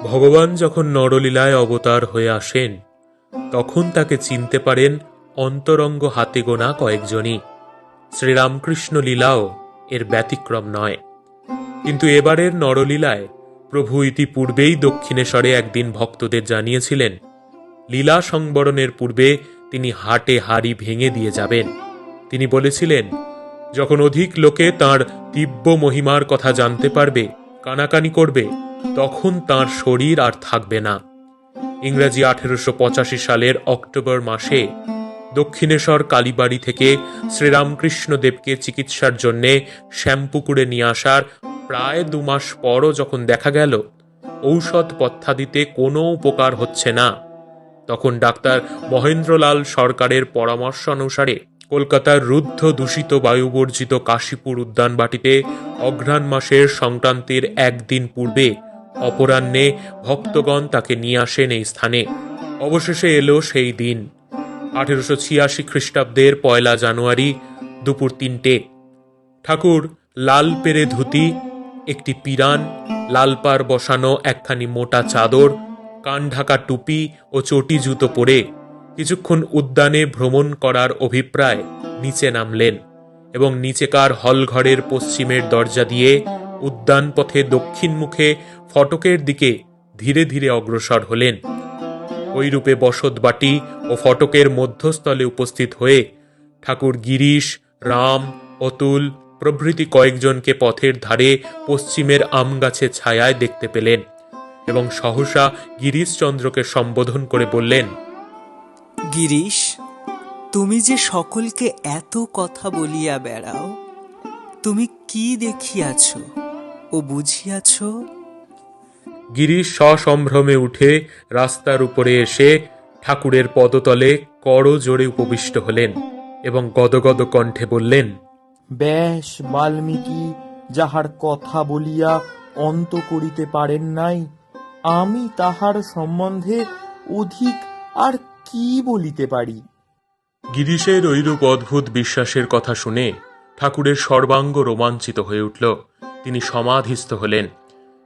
ভগবান যখন নরলীলায় অবতার হয়ে আসেন তখন তাকে চিনতে পারেন অন্তরঙ্গ হাতে গোনা কয়েকজনই। শ্রীরামকৃষ্ণ লীলাও এর ব্যতিক্রম নয়। কিন্তু এবারের নরলীলায় প্রভু ইতিপূর্বেই দক্ষিণেশ্বরে একদিন ভক্তদের জানিয়েছিলেন লীলা সংবরণের পূর্বে তিনি হাটে হাড়ি ভেঙে দিয়ে যাবেন। তিনি বলেছিলেন, যখন অধিক লোকে তাঁর দিব্য মহিমার কথা জানতে পারবে, কানাকানি করবে, তখন তাঁর শরীর আর থাকবে না। ইংরেজি 1885 সালের অক্টোবর মাসে দক্ষিণেশ্বর কালীবাড়ি থেকে শ্রীরামকৃষ্ণদেবকে চিকিৎসার জন্যে শ্যামপুকুরে নিয়ে আসার প্রায় 2 মাস পরও যখন দেখা গেল ঔষধ পথ্যাদিতে কোনো উপকার হচ্ছে না, তখন ডাক্তার মহেন্দ্রলাল সরকারের পরামর্শ অনুসারে কলকাতার রুদ্ধ দূষিত বায়ুবর্জিত কাশীপুর উদ্যানবাটিতে অঘ্রাণ মাসের সংক্রান্তির একদিন পূর্বে অপরাহ্নে ভক্তগণ তাকে নিয়ে আসেন এই স্থানে। অবশেষে এলো সেই দিন, 1886 খ্রিস্টাব্দের 1 জানুয়ারি দুপুর 3টে। ঠাকুর লাল পেরে ধুতি, একটি পিরান, লাল পার বসানো একখানি মোটা চাদর, কান ঢাকা টুপি ও চটি জুতো পরে কিছুক্ষণ উদ্যানে ভ্রমণ করার অভিপ্রায় নিচে নামলেন এবং নিচেকার হলঘরের পশ্চিমের দরজা দিয়ে উদ্যান পথে দক্ষিণ মুখে ফটকের দিকে ধীরে ধীরে অগ্রসর হলেন। ওইরূপে বসতবাটি ও ফটকের মধ্যস্থলে উপস্থিত হয়ে ঠাকুর গিরিশ, রাম, অতুল প্রভৃতি কয়েকজনকে পথের ধারে পশ্চিমের আম গাছের ছায়ায় দেখতে পেলেন এবং সহসা গিরিশচন্দ্রকে সম্বোধন করে বললেন, গিরিশ, তুমি যে সকলকে এত কথা বলিয়া বেড়াও, তুমি কি দেখিয়াছ ও বুঝিয়াছ? গিরিশ সসম্ভ্রমে উঠে রাস্তার উপরে এসে ঠাকুরের পদতলে করজোড়ে উপবিষ্ট হলেন এবং গদগদ কণ্ঠে বললেন, ব্যাস বাল্মীকি যাহার কথা বলিয়া অন্ত করিতে পারেন নাই, আমি তাহার সম্বন্ধে অধিক আর কি বলিতে পারি? গিরিশের ঐরূপ অদ্ভুত বিশ্বাসের কথা শুনে ঠাকুরের সর্বাঙ্গ রোমাঞ্চিত হয়ে উঠল। তিনি সমাধিস্থ হলেন।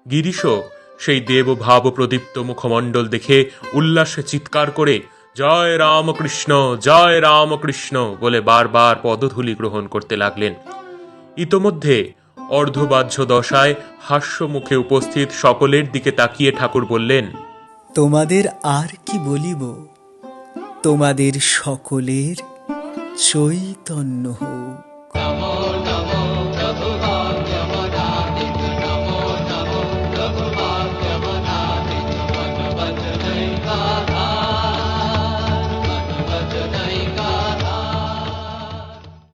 গিরিশও সেই দেবভাব প্রদীপ্ত মুখমণ্ডল দেখে উল্লাসে চিৎকার করে জয় রামকৃষ্ণ, জয় রামকৃষ্ণ বলে বারবার পদধূলি গ্রহণ করতে লাগলেন। ইতোমধ্যে অর্ধবাহ্য দশায় হাস্য মুখে উপস্থিত সকলের দিকে তাকিয়ে ঠাকুর বললেন, তোমাদের আর কি বলিব, তোমাদের সকলের চৈতন্য হোক।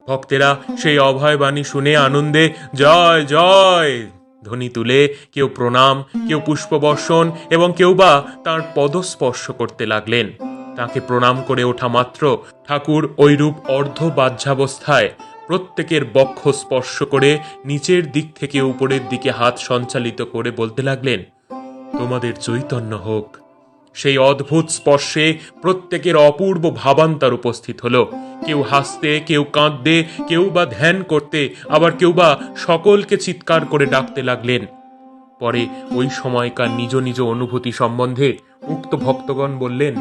ভক্তেরা সেই অভয় বাণী শুনে আনন্দে জয় জয় ধ্বনি তুলে কেউ প্রণাম, কেউ পুষ্পবর্ষণ এবং কেউ বা তাঁর পদস্পর্শ করতে লাগলেন। তাকে প্রণাম করে ওঠা মাত্র ঠাকুর ঐরূপ অর্ধবাহ্যাবস্থায় প্রত্যেকের বক্ষ স্পর্শ করে নিচের দিক থেকে উপরের দিকে হাত সঞ্চালিত করে বলতে লাগলেন, তোমাদের চৈতন্য হোক। সেই অদ্ভুত স্পর্শে প্রত্যেকের অপূর্ব ভাবান্তর উপস্থিত হলো। কেউ হাসতে, কেউ কাঁদতে, কেউ বা ধ্যান করতে, আবার কেউ বা সকলকে চিৎকার করে ডাকতে লাগলেন। পরে ওই সময়কার নিজ নিজ অনুভূতি সম্বন্ধে উক্ত ভক্তগণ বললেন,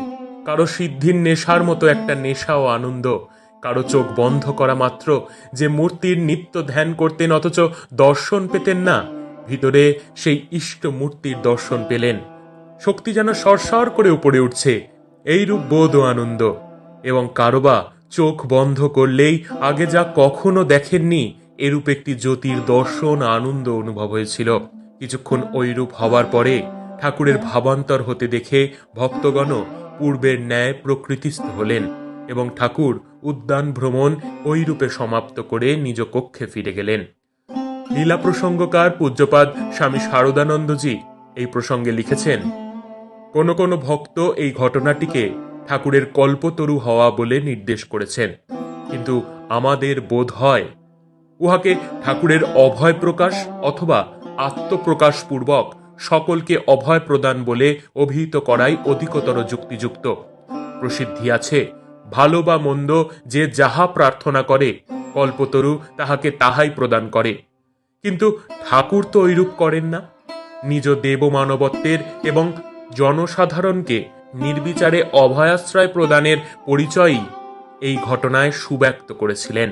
কারো সিদ্ধির নেশার মতো একটা নেশা ও আনন্দ, কারো চোখ বন্ধ করা মাত্র যে মূর্তির নিত্য ধ্যান করতেন অথচ দর্শন পেতেন না, ভিতরে সেই ইষ্ট মূর্তির দর্শন পেলেন। শক্তি যেন সরসর করে উপরে উঠছে, এইরূপ বোধ ও আনন্দ। এবং কারোবা চোখ বন্ধ করলেই আগে যা কখনো দেখেননি এরূপ একটি জ্যোতির দর্শন আনন্দ অনুভব হয়েছিল। কিছুক্ষণ ওইরূপ হবার পরে ঠাকুরের ভাবান্তর হতে দেখে ভক্তগণ পূর্বের ন্যায় প্রকৃতিস্থ হলেন এবং ঠাকুর উদ্যান ভ্রমণ ওইরূপে সমাপ্ত করে নিজ কক্ষে ফিরে গেলেন। লীলা প্রসঙ্গকার পূজ্যপাদ স্বামী শারদানন্দজি এই প্রসঙ্গে লিখেছেন, কোন কোন ভক্ত এই ঘটনাটিকে ঠাকুরের কল্পতরু হওয়া বলে নির্দেশ করেছেন, কিন্তু আমাদের বোধ হয় উহাকে ঠাকুরের অভয় প্রকাশ অথবা আত্মপ্রকাশ পূর্বক সকলকে অভয় প্রদান বলে অভিহিত করাই অধিকতর যুক্তিযুক্ত। প্রসিদ্ধি আছে, ভালো বা মন্দ যে যাহা প্রার্থনা করে কল্পতরু তাহাকে তাহাই প্রদান করে, কিন্তু ঠাকুর তো ঐরূপ করেন না। নিজ দেবমানবত্বের এবং জনসাধারণকে নির্বিচারে অভয়াশ্রয় প্রদানের পরিচয়ই এই ঘটনায় সুব্যক্ত করেছিলেন।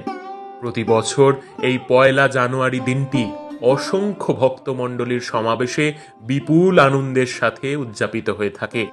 প্রতি বছর এই 1 জানুয়ারি দিনটি অসংখ্য ভক্তমণ্ডলীর সমাবেশে বিপুল আনন্দের সাথে উদযাপিত হয়ে থাকে।